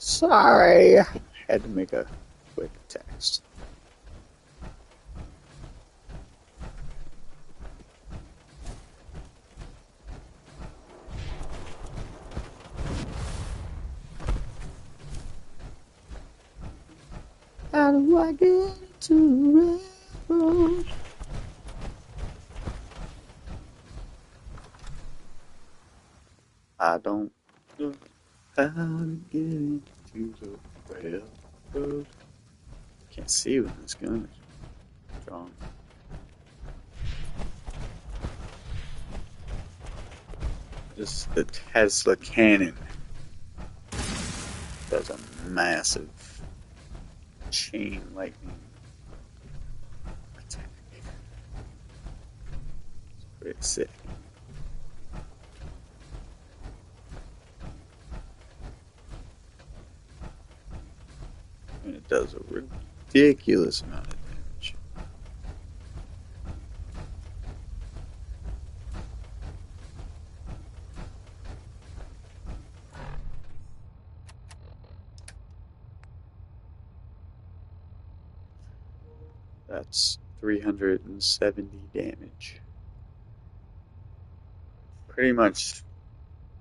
Sorry. Had to make a quick text. How do I get to railroad? I don't know how to get into the railroad. Can't see when this gun is drawn. Just the Tesla cannon does a massive chain lightning attack. It's pretty sick. And it does a ridiculous amount of damage. That's 370 damage. Pretty much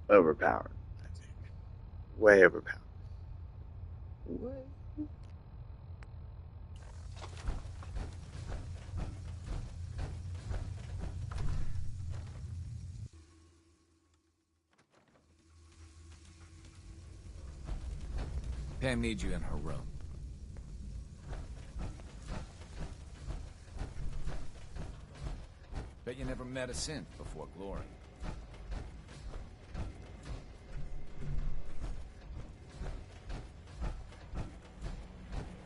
overpowered, I think. Way overpowered. Way. Pam needs you in her room. Bet you never met a synth before Glory.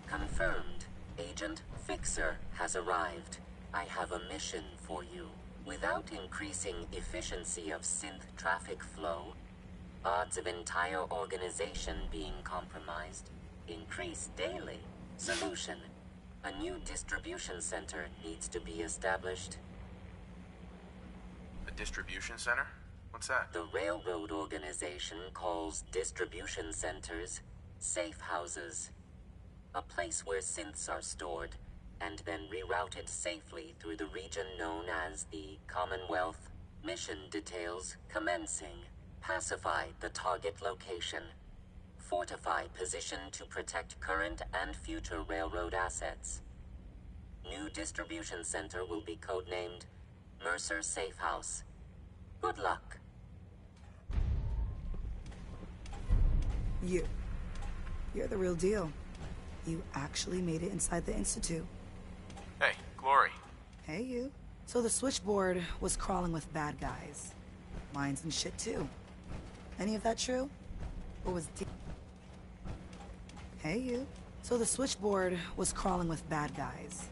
Confirmed. Agent Fixer has arrived. I have a mission for you. Without increasing efficiency of synth traffic flow, odds of entire organization being compromised increase daily. Solution. A new distribution center needs to be established. A distribution center? What's that? The railroad organization calls distribution centers safe houses. A place where synths are stored and then rerouted safely through the region known as the Commonwealth. Mission details commencing. Pacify the target location. Fortify position to protect current and future railroad assets. New distribution center will be codenamed Mercer Safe House. Good luck. You're the real deal. You actually made it inside the Institute. Hey, Glory. Hey, you. So the switchboard was crawling with bad guys. Mines and shit, too. Any of that true? Or was Hey, you. So the switchboard was crawling with bad guys.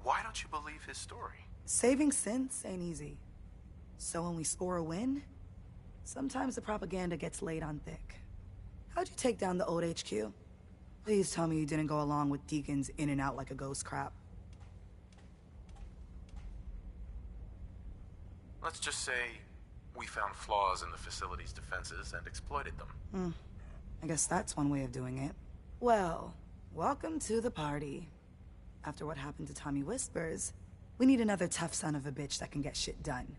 Why don't you believe his story? Saving synths ain't easy. So when we score a win, sometimes the propaganda gets laid on thick. How'd you take down the old HQ? Please tell me you didn't go along with Deacon's in and out like a ghost crap. Let's just say we found flaws in the facility's defenses and exploited them. I guess that's one way of doing it. Well, welcome to the party. After what happened to Tommy Whispers, we need another tough son of a bitch that can get shit done.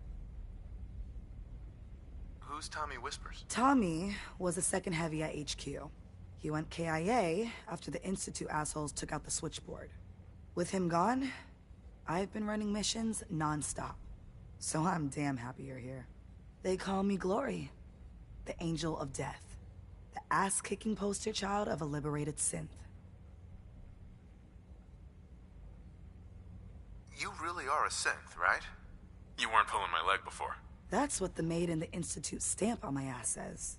Who's Tommy Whispers? Tommy was the second heavy at HQ. He went KIA after the Institute assholes took out the switchboard. With him gone, I've been running missions non-stop. So I'm damn happy you're here. They call me Glory, the Angel of Death, the ass-kicking poster child of a liberated synth. You really are a synth, right? You weren't pulling my leg before. That's what the Made in the Institute stamp on my ass says.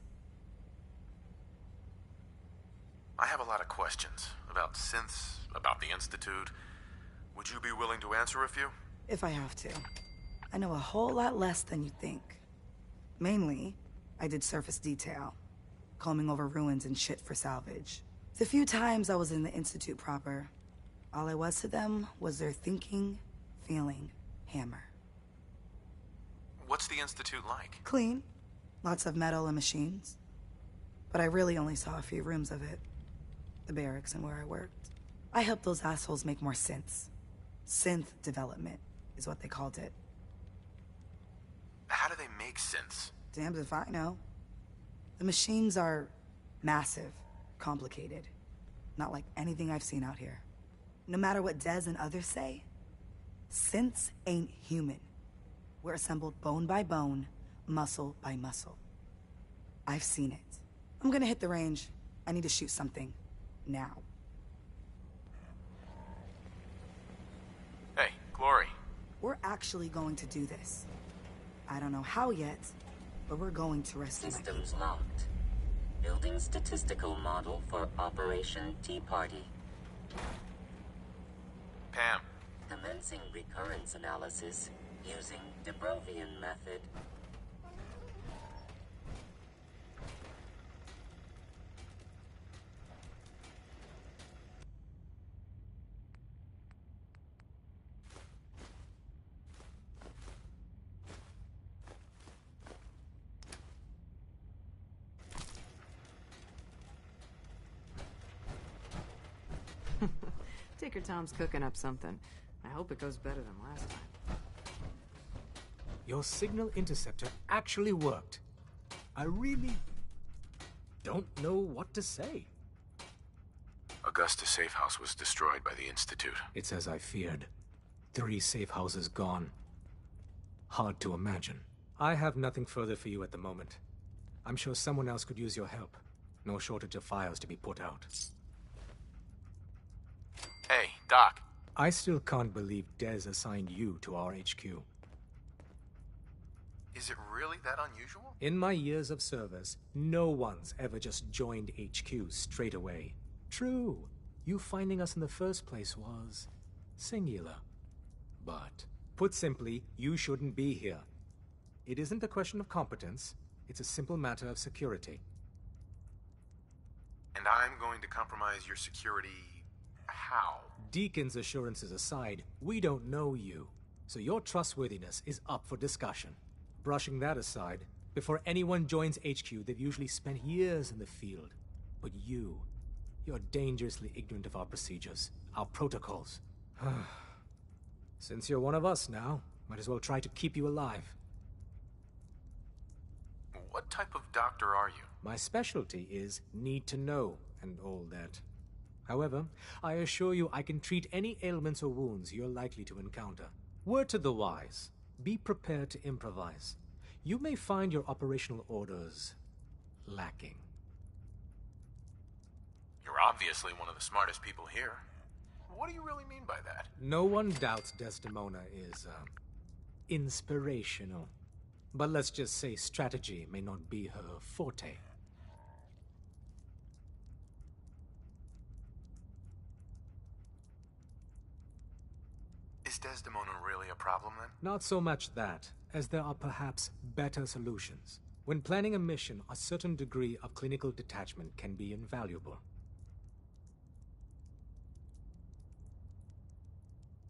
I have a lot of questions about synths, about the Institute. Would you be willing to answer a few? If I have to. I know a whole lot less than you think. Mainly, I did surface detail, combing over ruins and shit for salvage. The few times I was in the Institute proper, all I was to them was their thinking, feeling hammer. What's the Institute like? Clean. Lots of metal and machines. But I really only saw a few rooms of it. The barracks and where I worked. I helped those assholes make more synths. Synth development is what they called it. How do they make synths? Damned if I know. The machines are massive, complicated. Not like anything I've seen out here. No matter what Dez and others say, synths ain't human. We're assembled bone by bone, muscle by muscle. I've seen it. I'm gonna hit the range. I need to shoot something. Now. Hey, Glory. We're actually going to do this. I don't know how yet, but we're going to rescue my Systems people. locked. Building statistical model for Operation Tea Party. Pam. Commencing recurrence analysis using de Brovian method. Tinker Tom's cooking up something. I hope it goes better than last time. Your signal interceptor actually worked. I really don't know what to say. Augusta safe house was destroyed by the Institute. It's as I feared. 3 safe houses gone. Hard to imagine. I have nothing further for you at the moment. I'm sure someone else could use your help. No shortage of fires to be put out. Hey, Doc. I still can't believe Dez assigned you to our HQ. Is it really that unusual? In my years of service, no one's ever just joined HQ straight away. True, you finding us in the first place was singular. But, put simply, you shouldn't be here. It isn't a question of competence, it's a simple matter of security. And I'm going to compromise your security... how? Deacon's assurances aside, we don't know you, so your trustworthiness is up for discussion. Brushing that aside, before anyone joins HQ, they've usually spent years in the field. But you're dangerously ignorant of our procedures, our protocols. Since you're one of us now, might as well try to keep you alive. What type of doctor are you? My specialty is need to know and all that. However, I assure you I can treat any ailments or wounds you're likely to encounter. Word to the wise, be prepared to improvise. You may find your operational orders lacking. You're obviously one of the smartest people here. What do you really mean by that? No one doubts Desdemona is, inspirational. But let's just say strategy may not be her forte. Is Desdemona really a problem, then? Not so much that, as there are perhaps better solutions. When planning a mission, a certain degree of clinical detachment can be invaluable.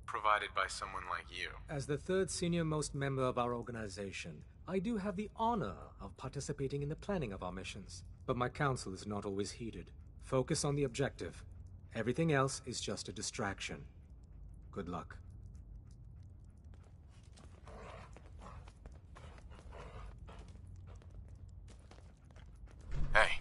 Provided by someone like you. As the third senior-most member of our organization, I do have the honor of participating in the planning of our missions. But my counsel is not always heeded. Focus on the objective. Everything else is just a distraction. Good luck. Hey.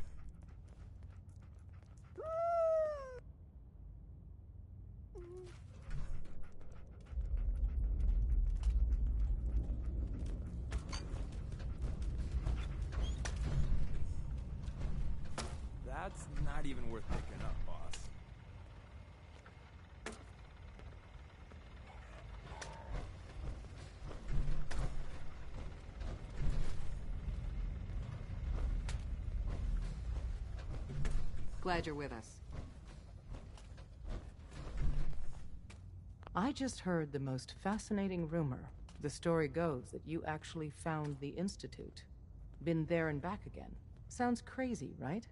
That's not even worth picking up, boss. Glad you're with us. I just heard the most fascinating rumor. The story goes that you actually found the Institute. Been there and back again. Sounds crazy, right?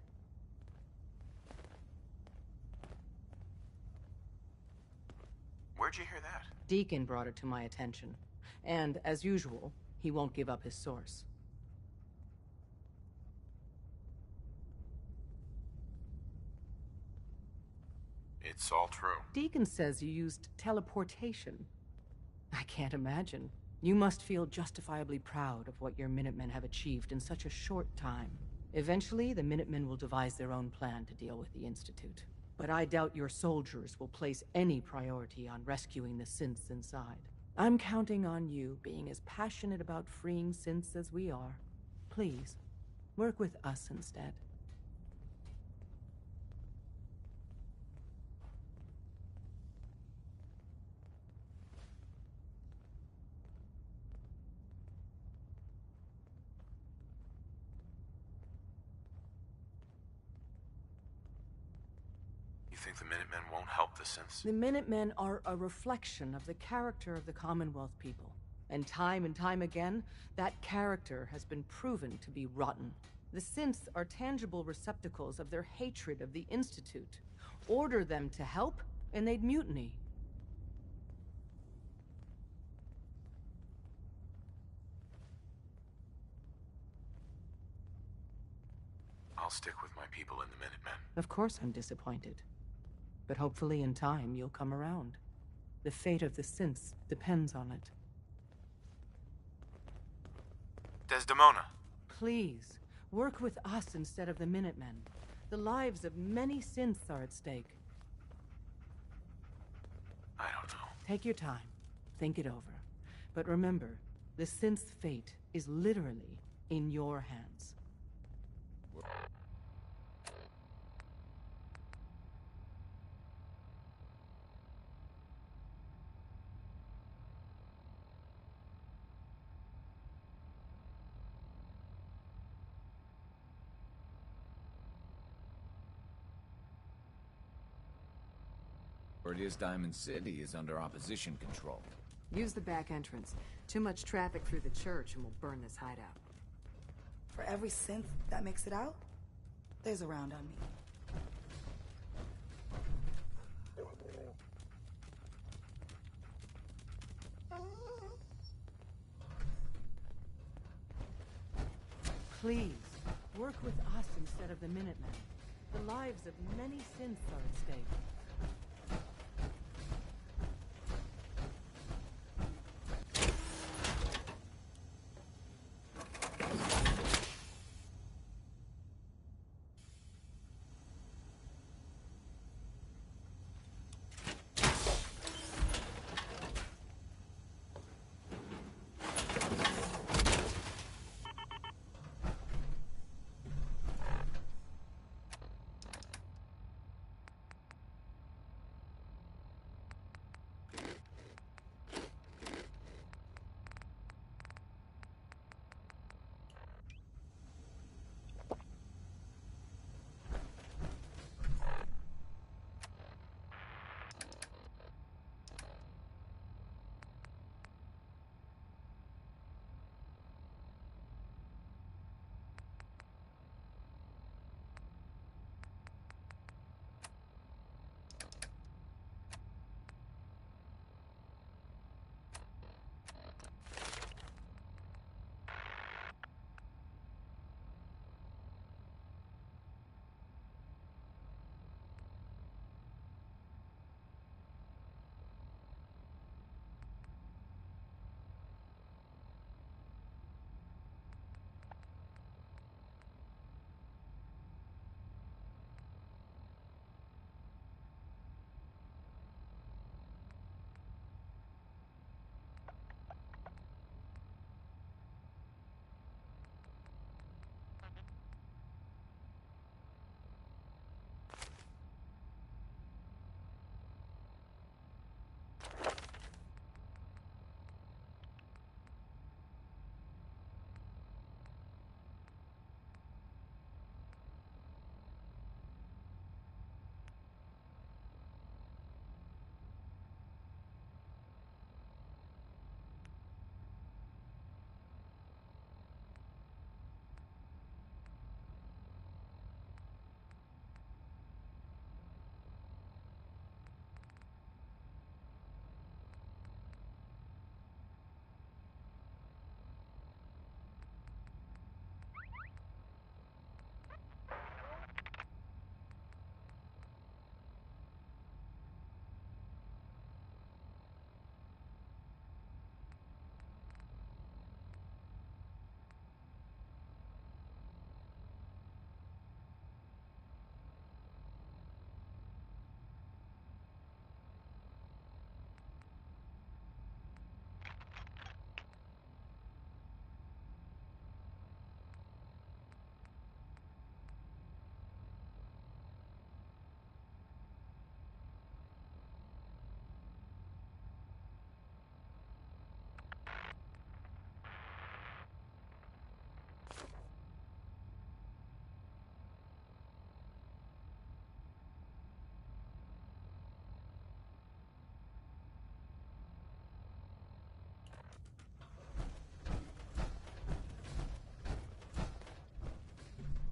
Where'd you hear that? Deacon brought it to my attention. And, as usual, he won't give up his source. It's all true. Deacon says you used teleportation. I can't imagine. You must feel justifiably proud of what your Minutemen have achieved in such a short time. Eventually, the Minutemen will devise their own plan to deal with the Institute. But I doubt your soldiers will place any priority on rescuing the synths inside. I'm counting on you being as passionate about freeing synths as we are. Please, work with us instead. You think the Minutemen won't help the synths? The Minutemen are a reflection of the character of the Commonwealth people. And time again, that character has been proven to be rotten. The synths are tangible receptacles of their hatred of the Institute. Order them to help, and they'd mutiny. I'll stick with my people in the Minutemen. Of course I'm disappointed. But hopefully in time you'll come around. The fate of the synths depends on it. Desdemona! Please, work with us instead of the Minutemen. The lives of many synths are at stake. I don't know. Take your time. Think it over. But remember, the synth's fate is literally in your hands. Cordius Diamond City is under opposition control. Use the back entrance. Too much traffic through the church and we'll burn this hideout. For every synth that makes it out, there's a round on me. Please, work with us instead of the Minutemen. The lives of many synths are at stake.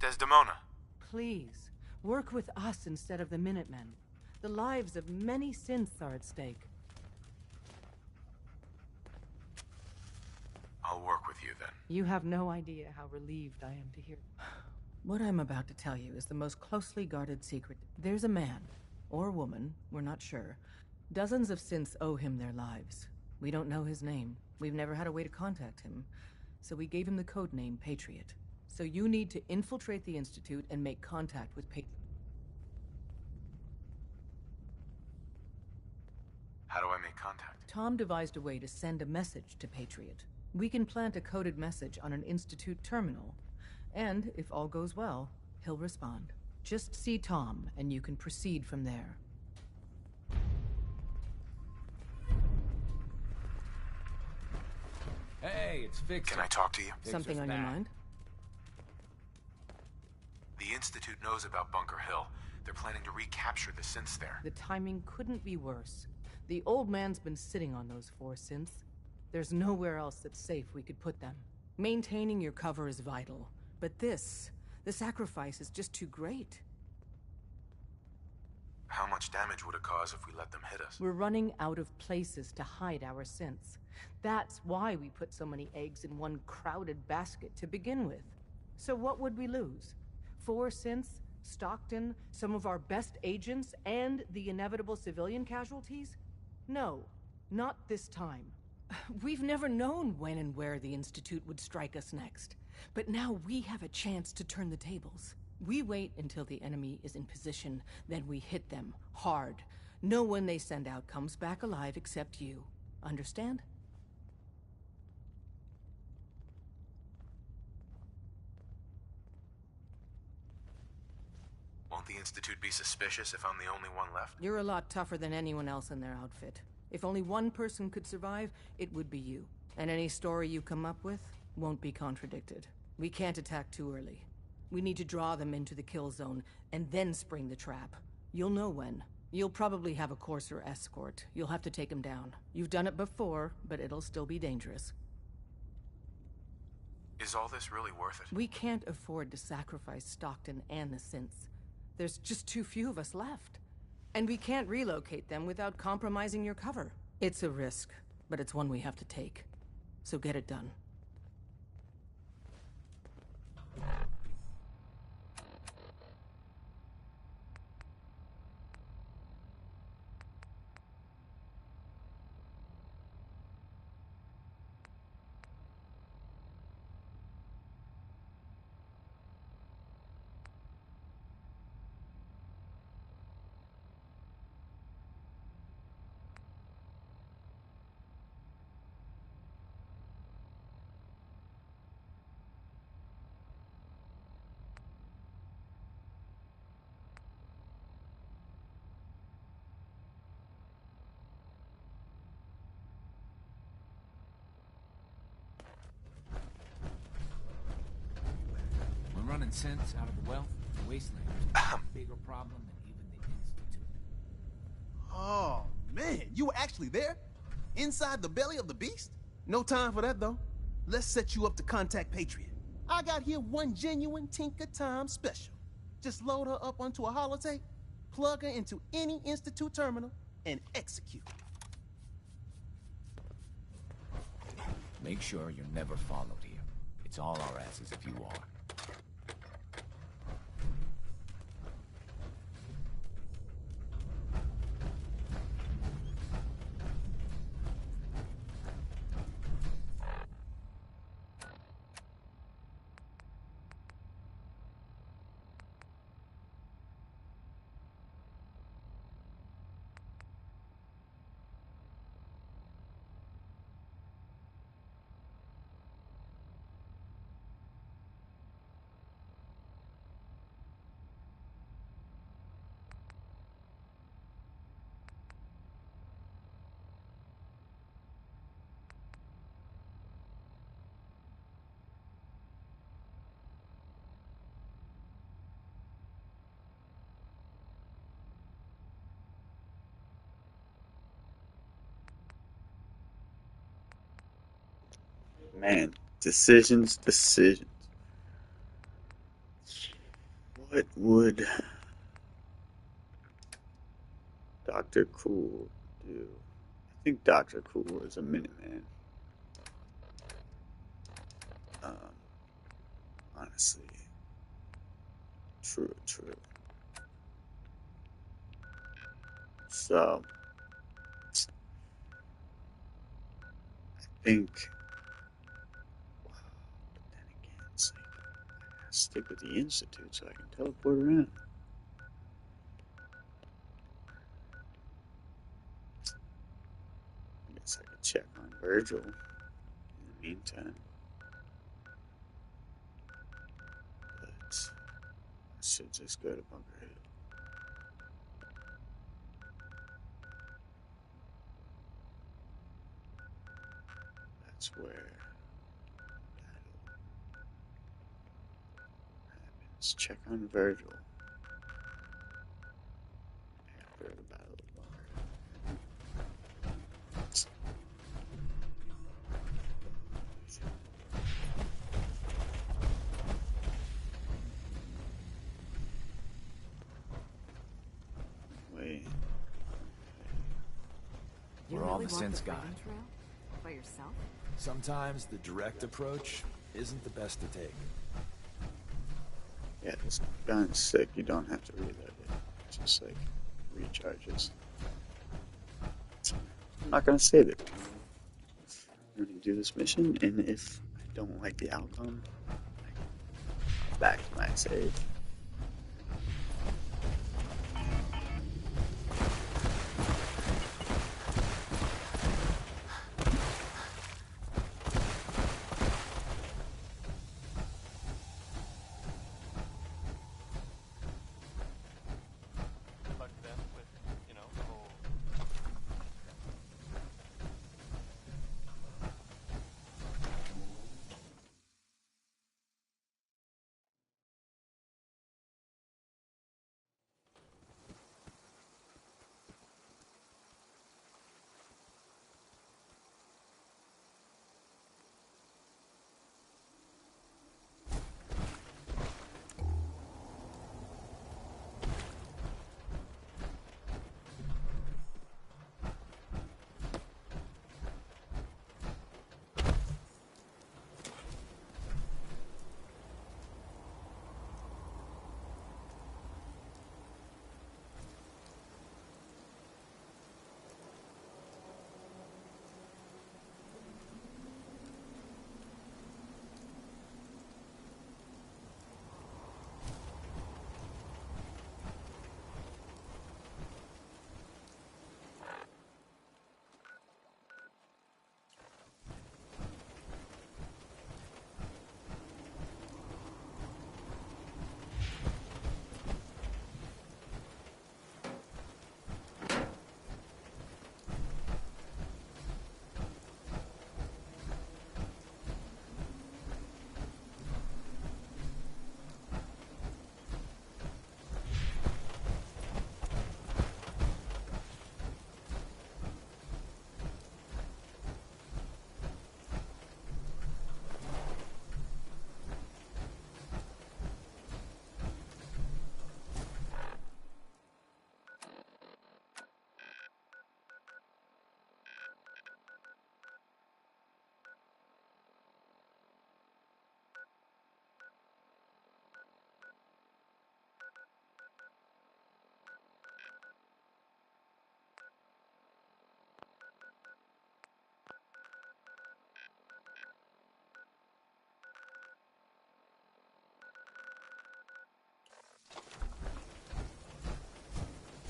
Desdemona. Please, work with us instead of the Minutemen. The lives of many synths are at stake. I'll work with you then. You have no idea how relieved I am to hear. What I'm about to tell you is the most closely guarded secret. There's a man, or woman, we're not sure. Dozens of synths owe him their lives. We don't know his name. We've never had a way to contact him. So we gave him the code name Patriot. So you need to infiltrate the Institute and make contact with Patriot. How do I make contact? Tom devised a way to send a message to Patriot. We can plant a coded message on an Institute terminal. And, if all goes well, he'll respond. Just see Tom, and you can proceed from there. Hey, it's Fixer. Can I talk to you? Something on your mind? The Institute knows about Bunker Hill. They're planning to recapture the synths there. The timing couldn't be worse. The old man's been sitting on those 4 synths. There's nowhere else that's safe we could put them. Maintaining your cover is vital. But the sacrifice is just too great. How much damage would it cause if we let them hit us? We're running out of places to hide our synths. That's why we put so many eggs in one crowded basket to begin with. So what would we lose? 4 synths, Stockton, some of our best agents, and the inevitable civilian casualties? No, not this time. We've never known when and where the Institute would strike us next. But now we have a chance to turn the tables. We wait until the enemy is in position, then we hit them hard. No one they send out comes back alive except you. Understand? Won't the Institute be suspicious if I'm the only one left? You're a lot tougher than anyone else in their outfit. If only one person could survive, it would be you. And any story you come up with won't be contradicted. We can't attack too early. We need to draw them into the kill zone, and then spring the trap. You'll know when. You'll probably have a Courser escort. You'll have to take him down. You've done it before, but it'll still be dangerous. Is all this really worth it? We can't afford to sacrifice Stockton and the synths. There's just too few of us left. And we can't relocate them without compromising your cover. It's a risk, but it's one we have to take. So get it done. Running synths out of the wealth, the wasteland is a bigger problem than even the Institute. Oh, man, you were actually there? Inside the belly of the beast? No time for that, though. Let's set you up to contact Patriot. I got here one genuine Tinker Time special. Just load her up onto a holotape, plug her into any Institute terminal, and execute. Make sure you're never followed here. It's all our asses if you are. Man, decisions. What would Dr. Cool do? I think Dr. Cool is a Minuteman. Honestly. True. So, I think, but then again, it's like, I gotta stick with the Institute so I can teleport around. I guess I could check on Virgil in the meantime. But I should just go to Bunker Hill. That's where battle happens. Check on Virgil after the Battle of Bunker Hill. Wait. We're all the synths guy. By yourself? Sometimes the direct approach isn't the best to take. Yeah, this gun's sick. You don't have to reload it. It just like recharges. I'm not gonna save it. I'm gonna do this mission, and if I don't like the outcome, back to my save.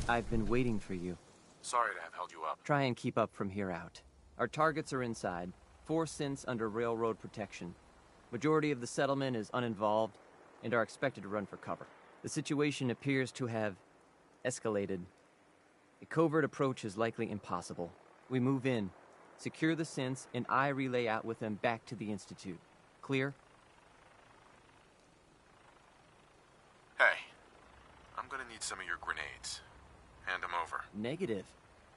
I've been waiting for you. Sorry to have held you up. Try and keep up from here out. Our targets are inside. 4 synths under railroad protection. Majority of the settlement is uninvolved and are expected to run for cover. The situation appears to have escalated. A covert approach is likely impossible. We move in, secure the synths, and I relay out with them back to the Institute. Clear? Hey, I'm gonna need some of your grenades. Hand them over. Negative.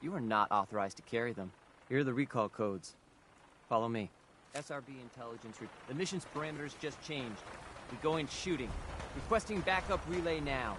You are not authorized to carry them. Here are the recall codes. Follow me. SRB intelligence. The mission's parameters just changed. We go in shooting. Requesting backup relay now.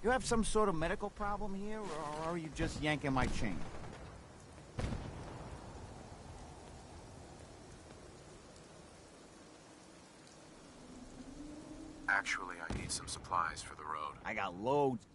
You have some sort of medical problem here, or are you just yanking my chain? Actually, I need some supplies for the road. I got loads.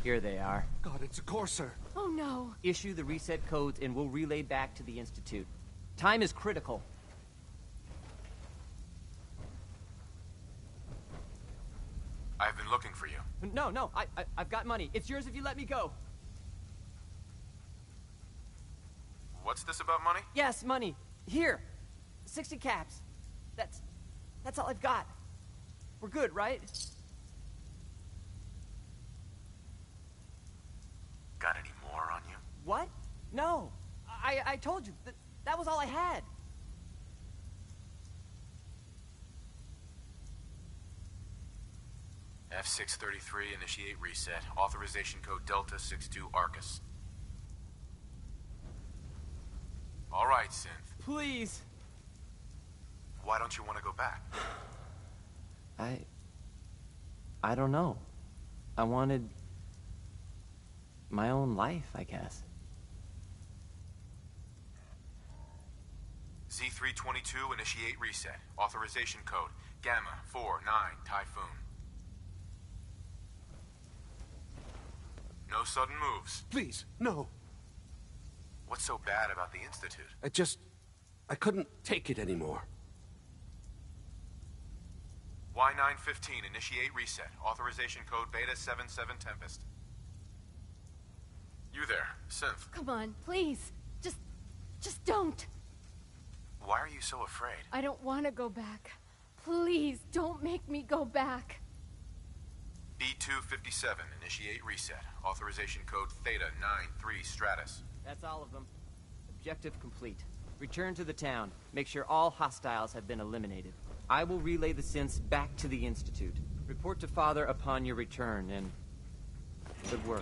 Here they are. God, it's a Courser. Oh no. Issue the reset codes and we'll relay back to the Institute. Time is critical. I've been looking for you. No, I've got money. It's yours if you let me go. What's this about money? Yes, money. Here. 60 caps. That's all I've got. We're good, right? Got any more on you? What? No. I told you. That was all I had. F633, initiate reset. Authorization code Delta 62 Arcus. All right, Synth. Please. Why don't you want to go back? I don't know. I wanted my own life, I guess. Z322, initiate reset. Authorization code Gamma 49 Typhoon. No sudden moves. Please, no. What's so bad about the Institute? I couldn't take it anymore. Y915, initiate reset. Authorization code Beta 77 Tempest. You there, Synth. Come on, please. Just don't. Why are you so afraid? I don't want to go back. Please, don't make me go back. B-257, initiate reset. Authorization code Theta 93 Stratus. That's all of them. Objective complete. Return to the town. Make sure all hostiles have been eliminated. I will relay the synths back to the Institute. Report to Father upon your return, and good work.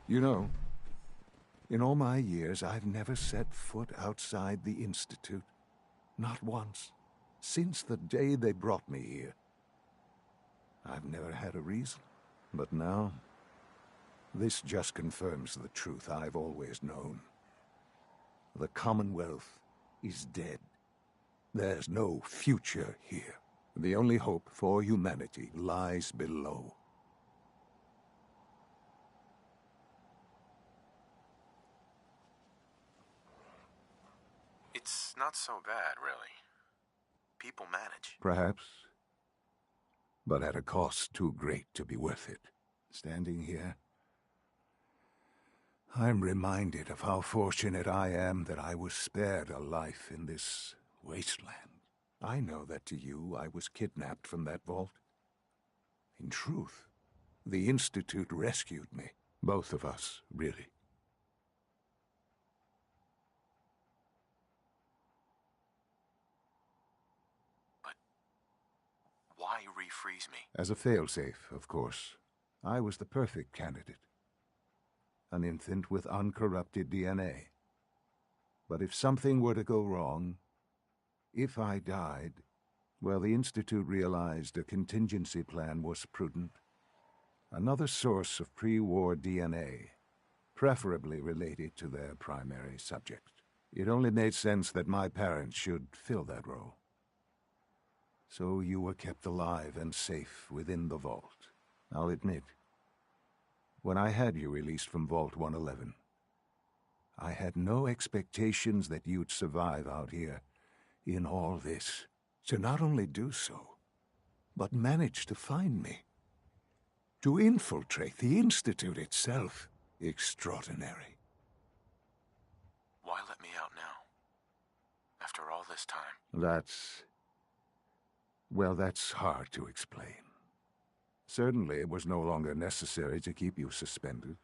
You know, in all my years, I've never set foot outside the Institute. Not once. Since the day they brought me here. I've never had a reason. But now, this just confirms the truth I've always known. The Commonwealth is dead. There's no future here. The only hope for humanity lies below. It's not so bad, really. People manage. Perhaps. But at a cost too great to be worth it. Standing here, I'm reminded of how fortunate I am that I was spared a life in this wasteland. I know that to you, I was kidnapped from that vault. In truth, the Institute rescued me. Both of us, really. Why refreeze me? As a failsafe, of course. I was the perfect candidate. An infant with uncorrupted DNA. But if something were to go wrong, if I died, well, the Institute realized a contingency plan was prudent. Another source of pre-war DNA, preferably related to their primary subject. It only made sense that my parents should fill that role. So you were kept alive and safe within the vault. I'll admit, when I had you released from Vault 111, I had no expectations that you'd survive out here in all this. To not only do so, but manage to find me. To infiltrate the Institute itself. Extraordinary. Why let me out now? After all this time? Well, that's hard to explain. Certainly, it was no longer necessary to keep you suspended.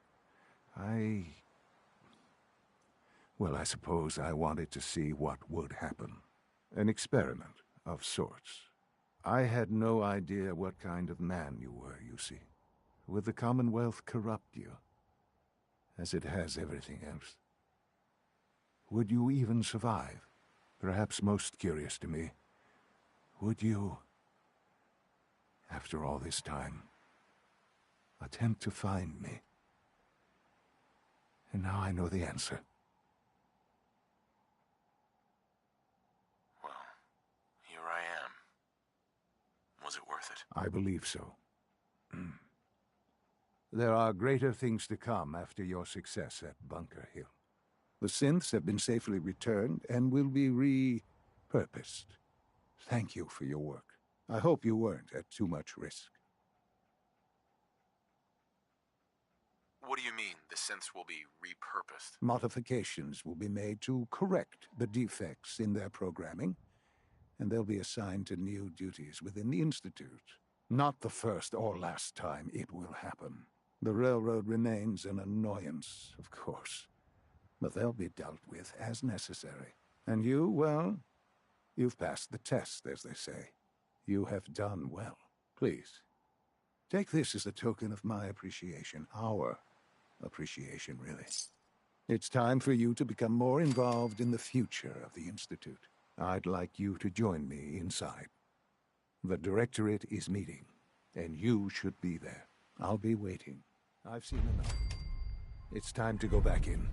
Well, I suppose I wanted to see what would happen. An experiment of sorts. I had no idea what kind of man you were, you see. Would the Commonwealth corrupt you? As it has everything else? Would you even survive? Perhaps most curious to me, would you, after all this time, attempt to find me? And now I know the answer. Well, here I am. Was it worth it? I believe so. There are greater things to come after your success at Bunker Hill. The synths have been safely returned and will be repurposed. Thank you for your work. I hope you weren't at too much risk. What do you mean, the synths will be repurposed? Modifications will be made to correct the defects in their programming, and they'll be assigned to new duties within the Institute. Not the first or last time it will happen. The Railroad remains an annoyance, of course, but they'll be dealt with as necessary. And you, well, you've passed the test, as they say. You have done well. Please, take this as a token of my appreciation. Our appreciation, really. It's time for you to become more involved in the future of the Institute. I'd like you to join me inside. The Directorate is meeting, and you should be there. I'll be waiting. I've seen enough. It's time to go back in.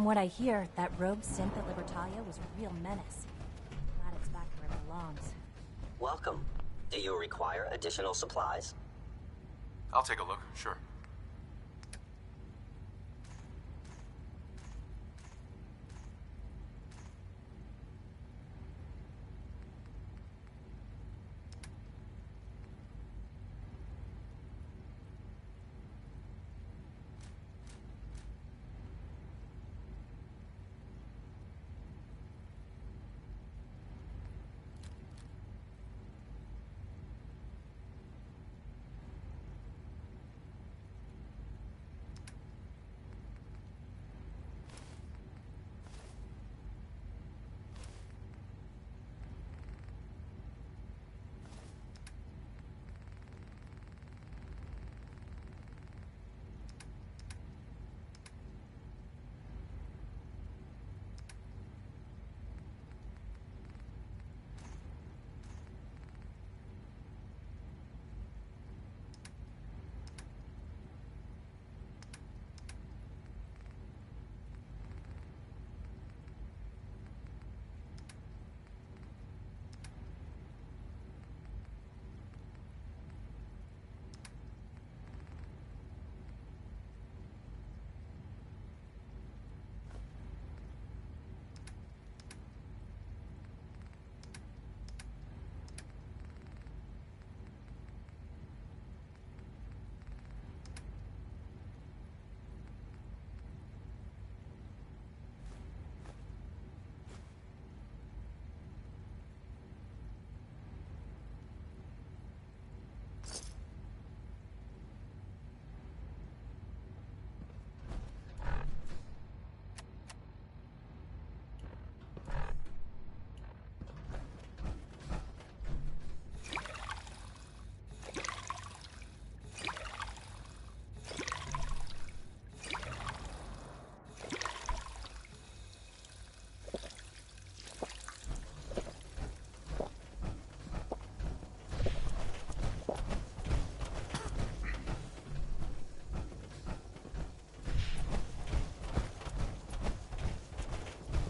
what I hear, that rogue synth at Libertalia was a real menace. Glad it's back where it belongs. Welcome. Do you require additional supplies? I'll take a look, sure.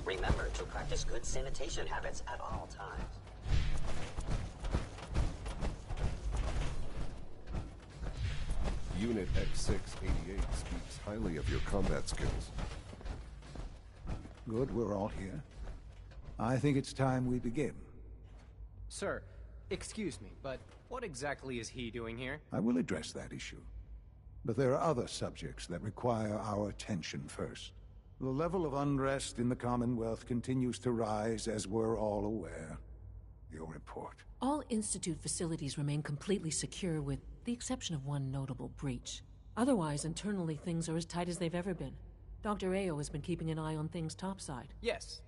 Remember to practice good sanitation habits at all times. Unit X688 speaks highly of your combat skills. Good, we're all here. I think it's time we begin. Sir, excuse me, but what exactly is he doing here? I will address that issue. But there are other subjects that require our attention first. The level of unrest in the Commonwealth continues to rise, as we're all aware. Your report. All Institute facilities remain completely secure with the exception of one notable breach. Otherwise, internally, things are as tight as they've ever been. Dr. Ayo has been keeping an eye on things topside. Yes,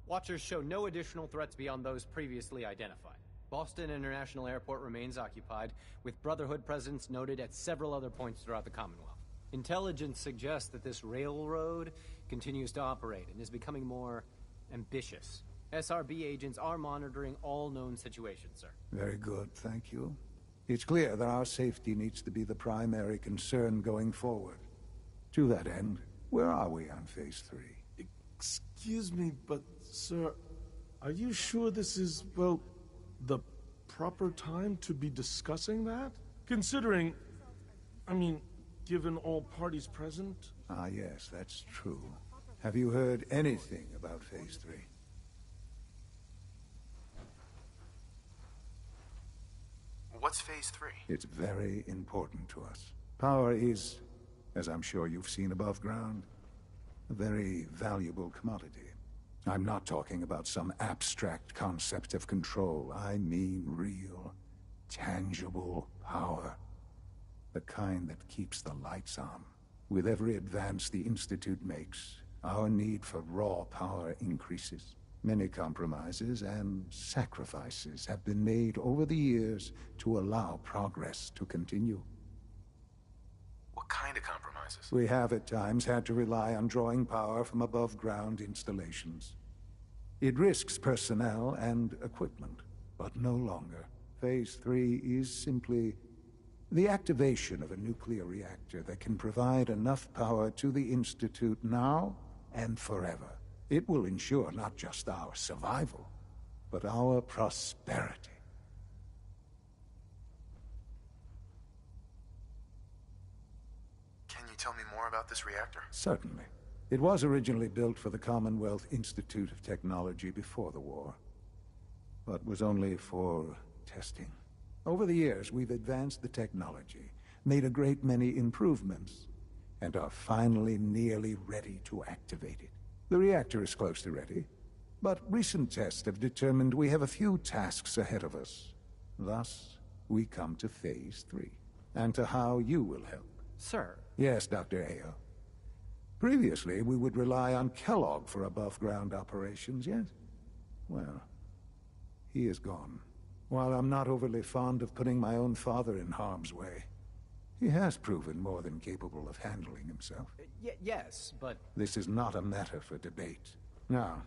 Watchers show no additional threats beyond those previously identified. Boston International Airport remains occupied, with Brotherhood presence noted at several other points throughout the Commonwealth. Intelligence suggests that this railroad continues to operate and is becoming more ambitious. SRB agents are monitoring all known situations, sir. Very good, thank you. It's clear that our safety needs to be the primary concern going forward. To that end, where are we on Phase 3? Excuse me, but, sir, are you sure this is, well, the proper time to be discussing that? Considering, I mean, given all parties present? Ah, yes, that's true. Have you heard anything about Phase 3? What's Phase 3? It's very important to us. Power is, as I'm sure you've seen above ground, a very valuable commodity. I'm not talking about some abstract concept of control. I mean real, tangible power. The kind that keeps the lights on. With every advance the Institute makes, our need for raw power increases. Many compromises and sacrifices have been made over the years to allow progress to continue. What kind of compromises? We have at times had to rely on drawing power from above-ground installations. It risks personnel and equipment, but no longer. Phase 3 is simply The activation of a nuclear reactor that can provide enough power to the Institute now and forever. It will ensure not just our survival, but our prosperity. Can you tell me more about this reactor? Certainly. It was originally built for the Commonwealth Institute of Technology before the war, but was only for testing. Over the years, we've advanced the technology, made a great many improvements, and are finally nearly ready to activate it. The reactor is close to ready, but recent tests have determined we have a few tasks ahead of us. Thus, we come to Phase 3, and to how you will help. Sir. Yes, Dr. Ayo. Previously, we would rely on Kellogg for above-ground operations, yes? Well, he is gone. While I'm not overly fond of putting my own father in harm's way, he has proven more than capable of handling himself. Yes, but... This is not a matter for debate. Now,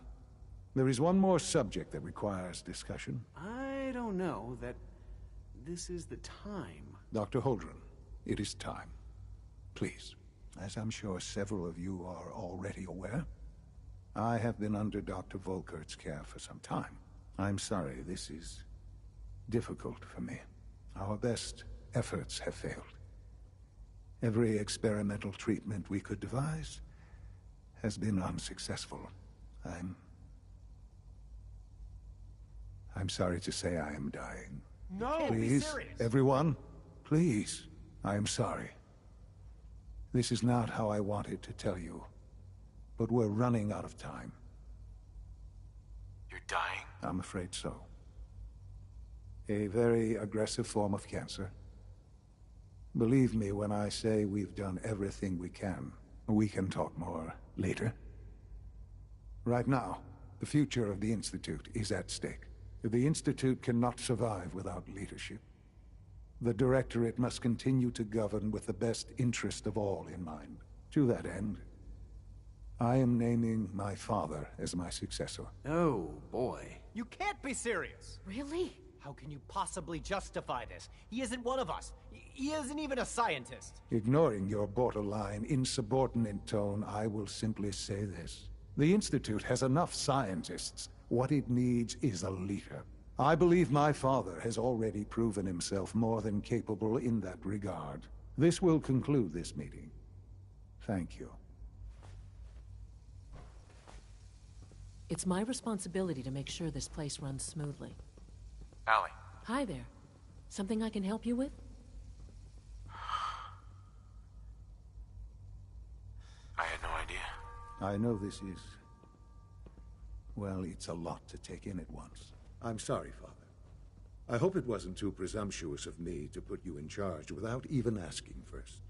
there is one more subject that requires discussion. I don't know that this is the time. Dr. Holdren, it is time. Please. As I'm sure several of you are already aware, I have been under Dr. Volkert's care for some time. I'm sorry, this is difficult for me. Our best efforts have failed. Every experimental treatment we could devise has been unsuccessful. I'm sorry to say I am dying. No, please, be serious. Everyone, please. I am sorry. This is not how I wanted to tell you, but we're running out of time. You're dying? I'm afraid so. A very aggressive form of cancer. Believe me when I say we've done everything we can. We can talk more later. Right now, the future of the Institute is at stake. The Institute cannot survive without leadership. The Directorate must continue to govern with the best interest of all in mind. To that end, I am naming my father as my successor. Oh, boy. You can't be serious! Really? How can you possibly justify this? He isn't one of us. He isn't even a scientist. Ignoring your borderline, insubordinate tone, I will simply say this. The Institute has enough scientists. What it needs is a leader. I believe my father has already proven himself more than capable in that regard. This will conclude this meeting. Thank you. It's my responsibility to make sure this place runs smoothly. Allie. Hi there. Something I can help you with? I had no idea. I know this is... well, it's a lot to take in at once. I'm sorry, Father. I hope it wasn't too presumptuous of me to put you in charge without even asking first.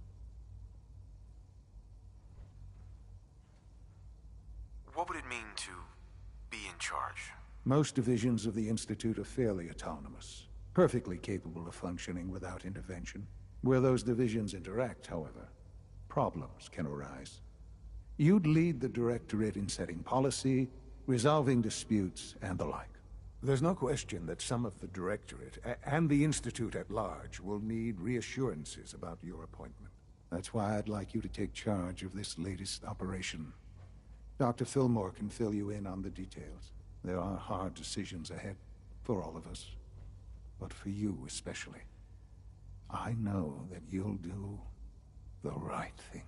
What would it mean to be in charge? Most divisions of the Institute are fairly autonomous, perfectly capable of functioning without intervention. Where those divisions interact, however, problems can arise. You'd lead the Directorate in setting policy, resolving disputes, and the like. There's no question that some of the Directorate, and the Institute at large, will need reassurances about your appointment. That's why I'd like you to take charge of this latest operation. Dr. Fillmore can fill you in on the details. There are hard decisions ahead, for all of us. But for you especially. I know that you'll do the right thing.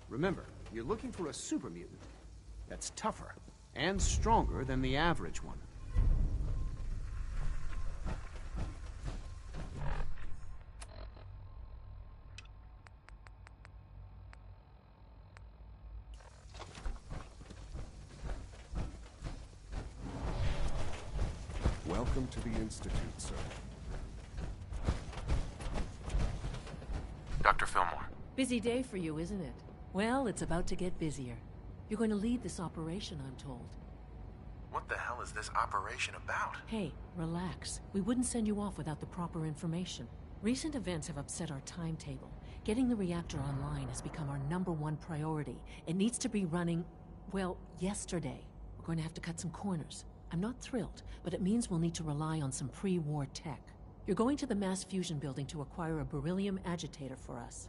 Remember, you're looking for a super mutant that's tougher and stronger than the average one. Welcome to the Institute, sir. Dr. Fillmore. Busy day for you, isn't it? Well, it's about to get busier. You're going to lead this operation, I'm told. What the hell is this operation about? Hey, relax. We wouldn't send you off without the proper information. Recent events have upset our timetable. Getting the reactor online has become our #1 priority. It needs to be running Well, yesterday. We're going to have to cut some corners. I'm not thrilled, but it means we'll need to rely on some pre-war tech. You're going to the Mass Fusion building to acquire a beryllium agitator for us.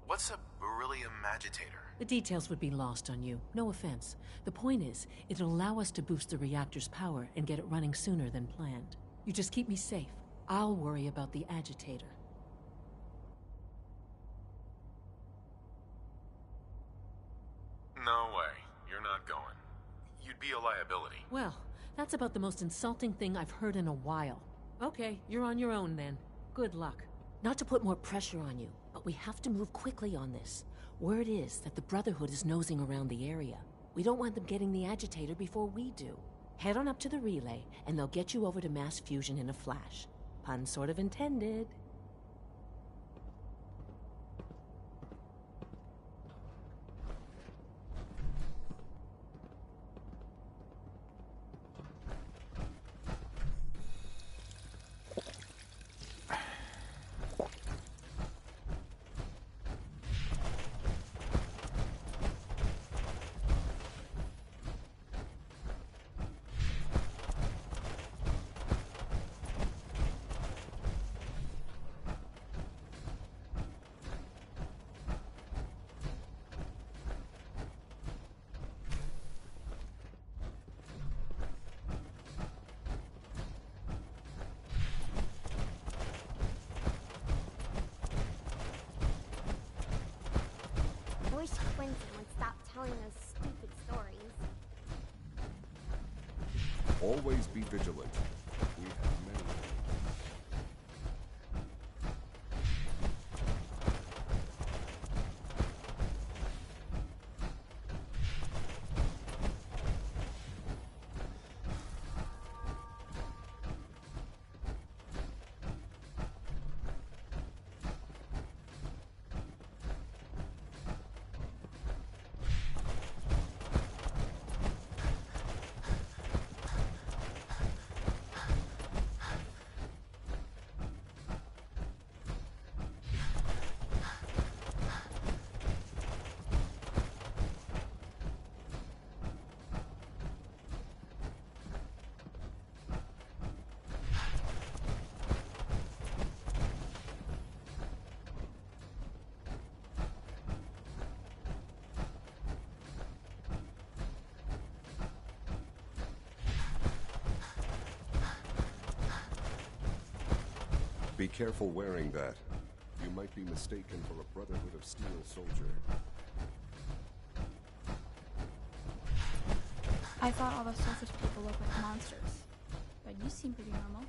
What's a beryllium agitator? The details would be lost on you. No offense. The point is, it'll allow us to boost the reactor's power and get it running sooner than planned. You just keep me safe. I'll worry about the agitator. No way. You're not going. You'd be a liability. Well, that's about the most insulting thing I've heard in a while. Okay, you're on your own then. Good luck. Not to put more pressure on you, but we have to move quickly on this. Word is that the Brotherhood is nosing around the area. We don't want them getting the agitator before we do. Head on up to the relay, and they'll get you over to Mass Fusion in a flash. Pun sort of intended. I wish Quentin would stop telling those stupid stories. Always be vigilant. We have many. Be careful wearing that. You might be mistaken for a Brotherhood of Steel soldier. I thought all the surface people looked like monsters, but you seem pretty normal.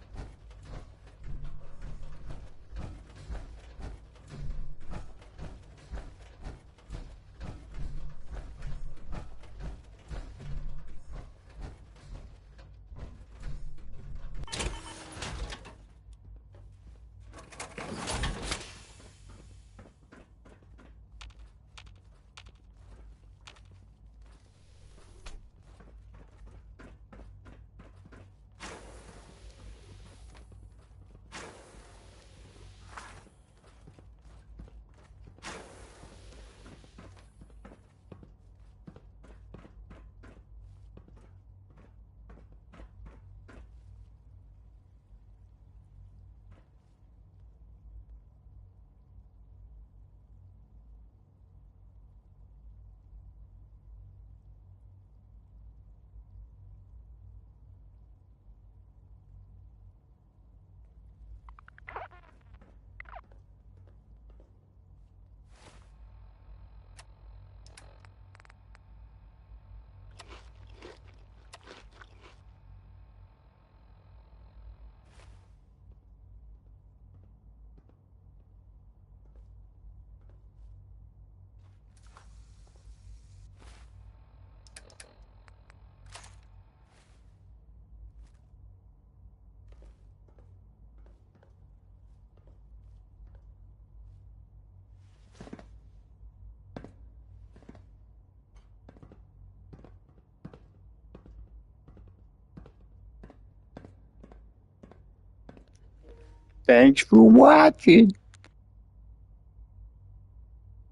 Thanks for watching.